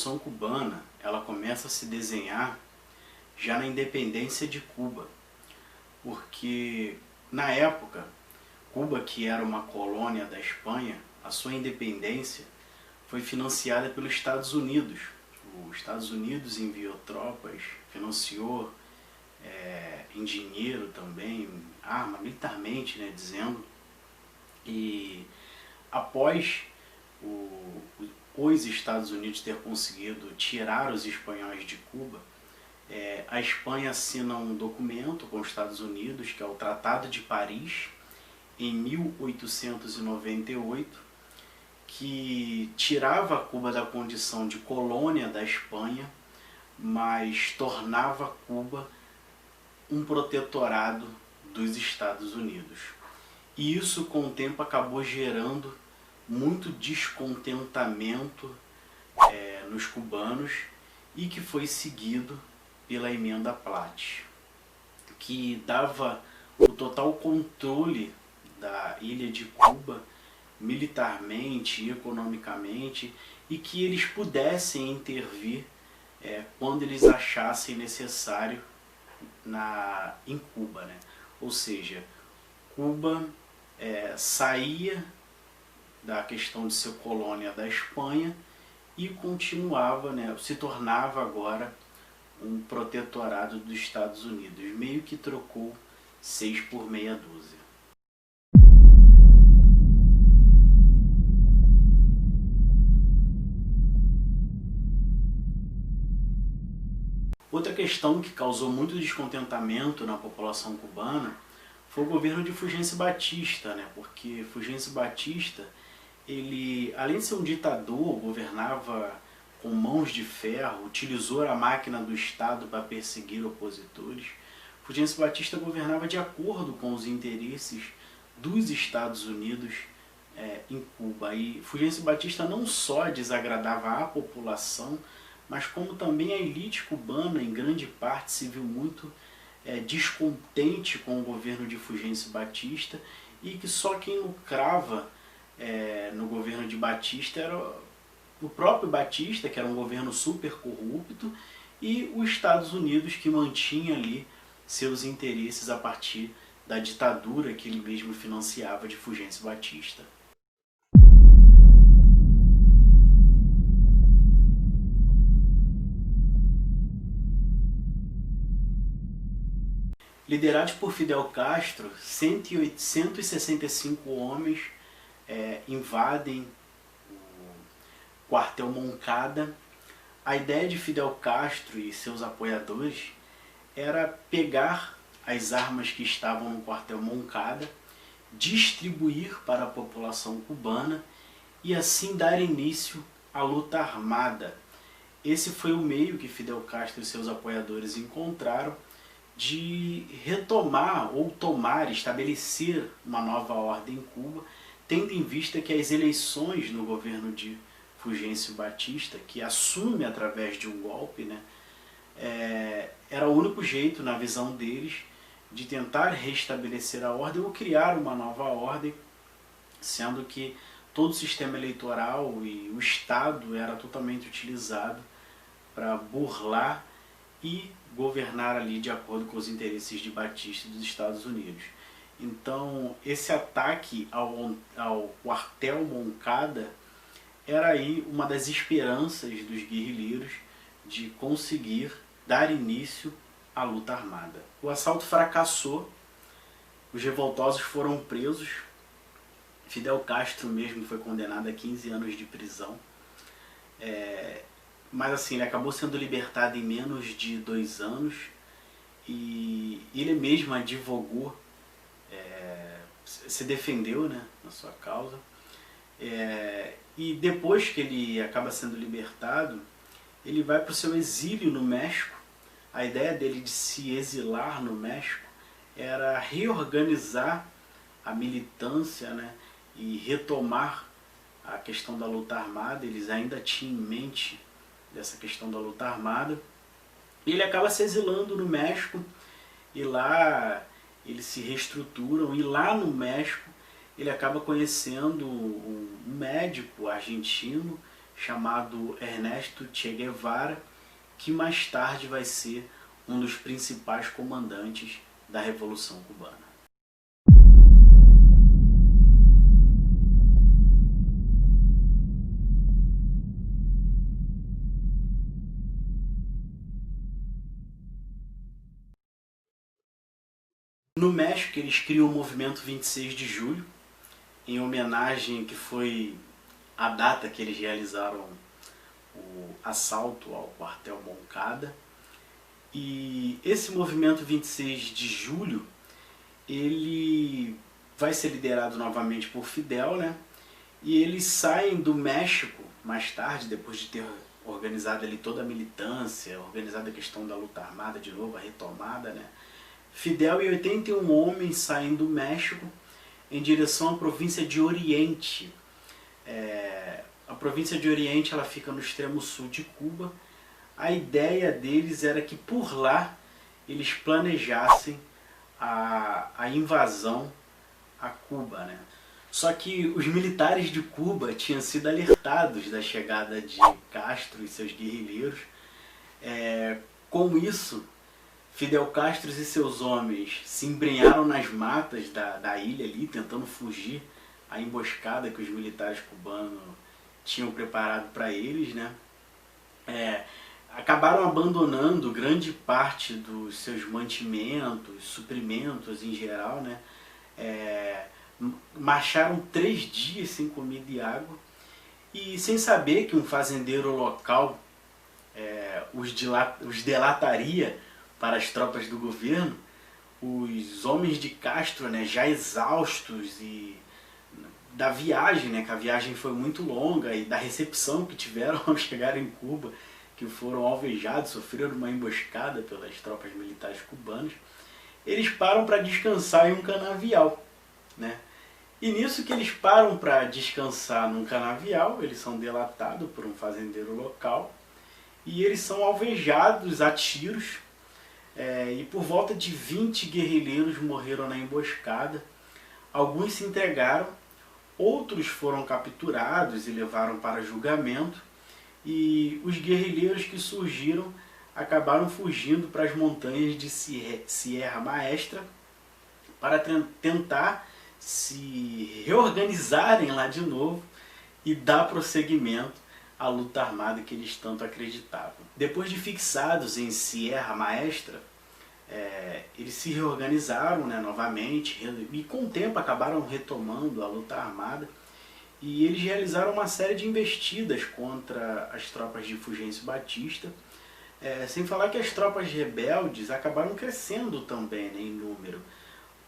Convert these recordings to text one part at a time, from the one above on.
Revolução Cubana ela começa a se desenhar já na independência de Cuba, porque na época, Cuba, que era uma colônia da Espanha, a sua independência foi financiada pelos Estados Unidos. Os Estados Unidos enviou tropas, financiou em dinheiro também, arma, militarmente, né, dizendo. E após os Estados Unidos ter conseguido tirar os espanhóis de Cuba, a Espanha assina um documento com os Estados Unidos, que é o Tratado de Paris, em 1898, que tirava Cuba da condição de colônia da Espanha, mas tornava Cuba um protetorado dos Estados Unidos. E isso, com o tempo, acabou gerando muito descontentamento nos cubanos, e que foi seguido pela Emenda Platt, que dava o total controle da ilha de Cuba militarmente e economicamente, e que eles pudessem intervir quando eles achassem necessário em Cuba, né? Ou seja, Cuba saía da questão de ser colônia da Espanha e continuava, né, se tornava agora um protetorado dos Estados Unidos, meio que trocou 6 por meia dúzia. Outra questão que causou muito descontentamento na população cubana foi o governo de Fulgêncio Batista, né? Porque Fulgêncio Batista, ele, além de ser um ditador, governava com mãos de ferro, utilizou a máquina do Estado para perseguir opositores. Fulgêncio Batista governava de acordo com os interesses dos Estados Unidos em Cuba. E Fulgêncio Batista não só desagradava a população, mas como também a elite cubana, em grande parte, se viu muito descontente com o governo de Fulgêncio Batista, e que só quem lucrava no governo de Batista era o próprio Batista, que era um governo super corrupto, e os Estados Unidos, que mantinha ali seus interesses a partir da ditadura que ele mesmo financiava de Fulgêncio Batista. Liderados por Fidel Castro, 165 homens invadem o quartel Moncada. A ideia de Fidel Castro e seus apoiadores era pegar as armas que estavam no quartel Moncada, distribuir para a população cubana e assim dar início à luta armada. Esse foi o meio que Fidel Castro e seus apoiadores encontraram de retomar ou estabelecer uma nova ordem em Cuba, tendo em vista que as eleições no governo de Fulgêncio Batista, que assume através de um golpe, né, era o único jeito, na visão deles, de tentar restabelecer a ordem ou criar uma nova ordem, sendo que todo o sistema eleitoral e o Estado era totalmente utilizado para burlar e governar ali de acordo com os interesses de Batista e dos Estados Unidos. Então, esse ataque ao quartel Moncada era aí uma das esperanças dos guerrilheiros de conseguir dar início à luta armada. O assalto fracassou, os revoltosos foram presos, Fidel Castro mesmo foi condenado a 15 anos de prisão, mas assim, ele acabou sendo libertado em menos de 2 anos, e ele mesmo advogou, se defendeu, né, na sua causa, e depois que ele acaba sendo libertado, ele vai para o seu exílio no México. A ideia dele de se exilar no México era reorganizar a militância, né, e retomar a questão da luta armada. Eles ainda tinham em mente dessa questão da luta armada. Ele acaba se exilando no México, e lá eles se reestruturam, e lá no México ele acaba conhecendo um médico argentino chamado Ernesto Che Guevara, que mais tarde vai ser um dos principais comandantes da Revolução Cubana. No México, eles criam o movimento 26 de julho, em homenagem que foi a data que eles realizaram o assalto ao quartel Moncada. E esse movimento 26 de julho, ele vai ser liderado novamente por Fidel, né? E eles saem do México mais tarde, depois de ter organizado ali toda a militância, organizado a questão da luta armada de novo, a retomada, né? Fidel e 81 homens saem do México em direção à província de Oriente. A província de Oriente ela fica no extremo sul de Cuba. A ideia deles era que por lá eles planejassem a invasão a Cuba, né? Só que os militares de Cuba tinham sido alertados da chegada de Castro e seus guerrilheiros. Com isso, Fidel Castro e seus homens se embrenharam nas matas da ilha ali, tentando fugir à emboscada que os militares cubanos tinham preparado para eles, né? Acabaram abandonando grande parte dos seus mantimentos, suprimentos em geral, né? Marcharam 3 dias sem comida e água, e sem saber que um fazendeiro local os delataria para as tropas do governo. Os homens de Castro, né, já exaustos e da viagem, né, que a viagem foi muito longa, e da recepção que tiveram ao chegar em Cuba, que foram alvejados, sofreram uma emboscada pelas tropas militares cubanas, eles param para descansar em um canavial, né? E nisso que eles param para descansar num canavial, eles são delatados por um fazendeiro local e eles são alvejados a tiros. E por volta de 20 guerrilheiros morreram na emboscada. Alguns se entregaram, outros foram capturados e levaram para julgamento, e os guerrilheiros que surgiram acabaram fugindo para as montanhas de Sierra Maestra para tentar se reorganizarem lá de novo e dar prosseguimento à luta armada que eles tanto acreditavam. Depois de fixados em Sierra Maestra, eles se reorganizaram, né, novamente, e com o tempo acabaram retomando a luta armada, e eles realizaram uma série de investidas contra as tropas de Fulgêncio Batista, sem falar que as tropas rebeldes acabaram crescendo também, né, em número,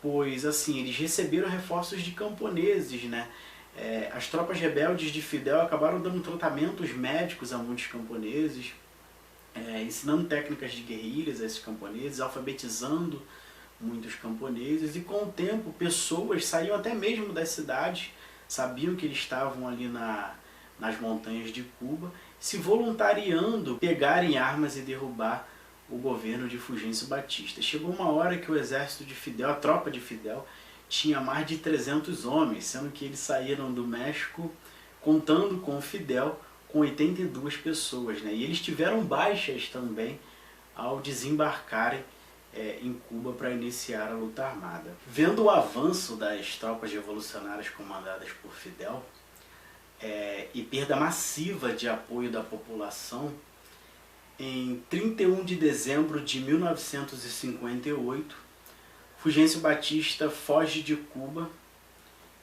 pois assim, eles receberam reforços de camponeses, né? As tropas rebeldes de Fidel acabaram dando tratamentos médicos a muitos camponeses, ensinando técnicas de guerrilhas a esses camponeses, alfabetizando muitos camponeses, e com o tempo pessoas saíam até mesmo das cidades, sabiam que eles estavam ali nas montanhas de Cuba, se voluntariando, pegarem armas e derrubar o governo de Fulgêncio Batista. Chegou uma hora que o exército de Fidel, a tropa de Fidel, tinha mais de 300 homens, sendo que eles saíram do México contando com o Fidel com 82 pessoas, né? E eles tiveram baixas também ao desembarcarem em Cuba para iniciar a luta armada. Vendo o avanço das tropas revolucionárias comandadas por Fidel e perda massiva de apoio da população, em 31 de dezembro de 1958, Fulgêncio Batista foge de Cuba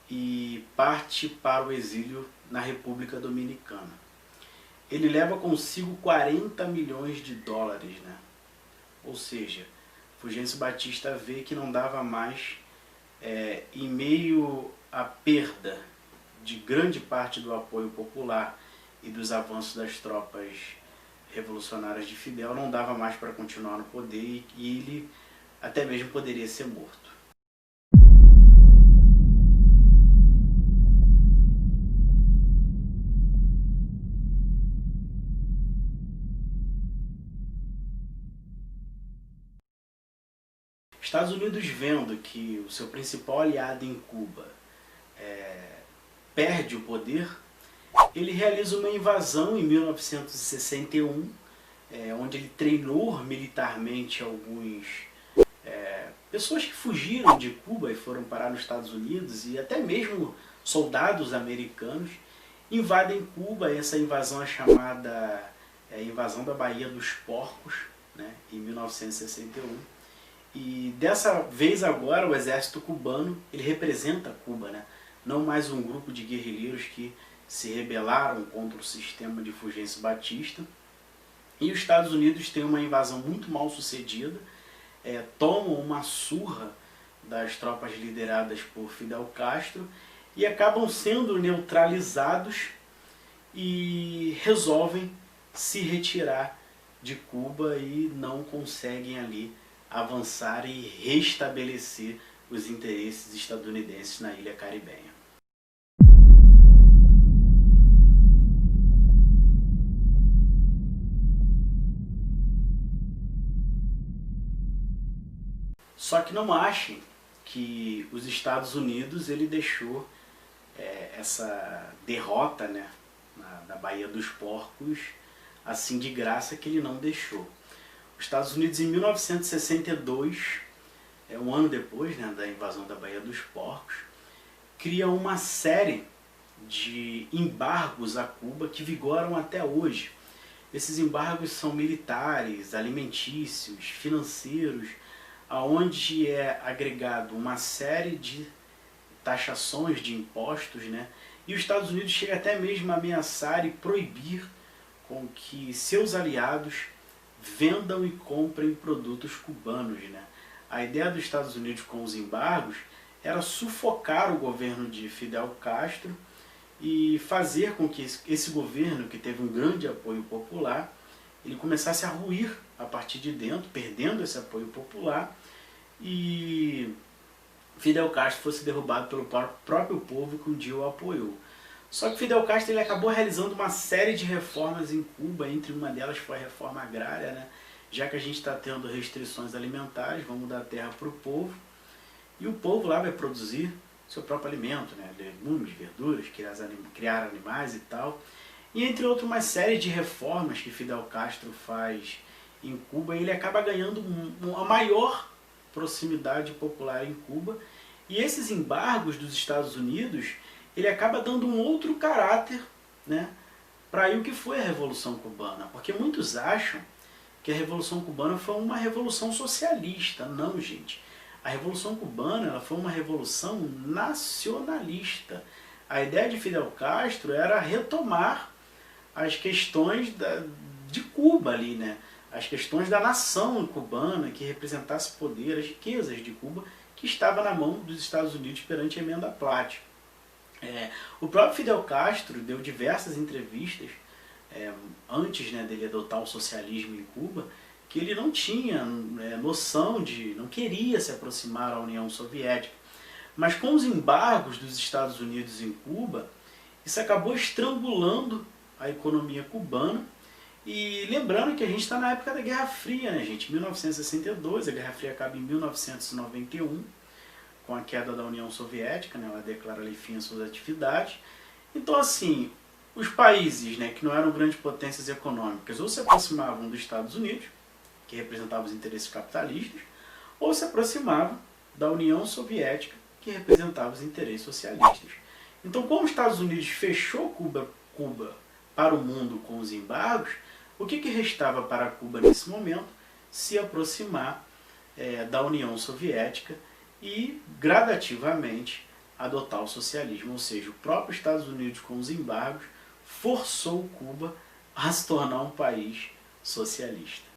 e parte para o exílio na República Dominicana. Ele leva consigo 40 milhões de dólares, né? Ou seja, Fulgêncio Batista vê que não dava mais, em meio à perda de grande parte do apoio popular e dos avanços das tropas revolucionárias de Fidel, não dava mais para continuar no poder, e ele até mesmo poderia ser morto. Estados Unidos, vendo que o seu principal aliado em Cuba perde o poder, ele realiza uma invasão em 1961, onde ele treinou militarmente alguns pessoas que fugiram de Cuba e foram parar nos Estados Unidos, e até mesmo soldados americanos invadem Cuba. Essa invasão é chamada Invasão da Baía dos Porcos, né, em 1961. E dessa vez agora o exército cubano, ele representa Cuba, né? Não mais um grupo de guerrilheiros que se rebelaram contra o sistema de Fulgêncio Batista. E os Estados Unidos têm uma invasão muito mal sucedida, tomam uma surra das tropas lideradas por Fidel Castro e acabam sendo neutralizados e resolvem se retirar de Cuba e não conseguem ali avançar e restabelecer os interesses estadunidenses na ilha caribenha. Só que não achem que os Estados Unidos ele deixou essa derrota, né, na Baía dos Porcos assim de graça, que ele não deixou. Os Estados Unidos, em 1962, um ano depois, né, da invasão da Baía dos Porcos, cria uma série de embargos a Cuba que vigoram até hoje. Esses embargos são militares, alimentícios, financeiros, aonde é agregado uma série de taxações de impostos, né? E os Estados Unidos chega até mesmo a ameaçar e proibir com que seus aliados vendam e comprem produtos cubanos, né? A ideia dos Estados Unidos com os embargos era sufocar o governo de Fidel Castro e fazer com que esse governo, que teve um grande apoio popular, ele começasse a ruir a partir de dentro, perdendo esse apoio popular, e Fidel Castro fosse derrubado pelo próprio povo que um dia o apoiou. Só que Fidel Castro ele acabou realizando uma série de reformas em Cuba, entre uma delas foi a reforma agrária, né? Já que a gente está tendo restrições alimentares, vamos dar terra para o povo, e o povo lá vai produzir seu próprio alimento, né? Legumes, verduras, criar animais e tal. E entre outras uma série de reformas que Fidel Castro faz em Cuba, ele acaba ganhando uma maior proximidade popular em Cuba, e esses embargos dos Estados Unidos, ele acaba dando um outro caráter, né, para o que foi a Revolução Cubana, porque muitos acham que a Revolução Cubana foi uma revolução socialista. Não, gente. A Revolução Cubana ela foi uma revolução nacionalista. A ideia de Fidel Castro era retomar as questões de Cuba ali, né? As questões da nação cubana, que representasse poder, as riquezas de Cuba, que estava na mão dos Estados Unidos perante a emenda Platt. O próprio Fidel Castro deu diversas entrevistas antes, né, dele adotar o socialismo em Cuba, que ele não tinha noção não queria se aproximar da União Soviética. Mas com os embargos dos Estados Unidos em Cuba, isso acabou estrangulando a economia cubana. E lembrando que a gente está na época da Guerra Fria, né, gente? 1962, a Guerra Fria acaba em 1991, com a queda da União Soviética, né? Ela declara ali fim às suas atividades. Então, assim, os países, né, que não eram grandes potências econômicas ou se aproximavam dos Estados Unidos, que representavam os interesses capitalistas, ou se aproximavam da União Soviética, que representava os interesses socialistas. Então, como os Estados Unidos fechou Cuba para o mundo com os embargos, o que restava para Cuba nesse momento? Se aproximar da União Soviética e gradativamente adotar o socialismo, ou seja, o próprio Estados Unidos com os embargos forçou Cuba a se tornar um país socialista.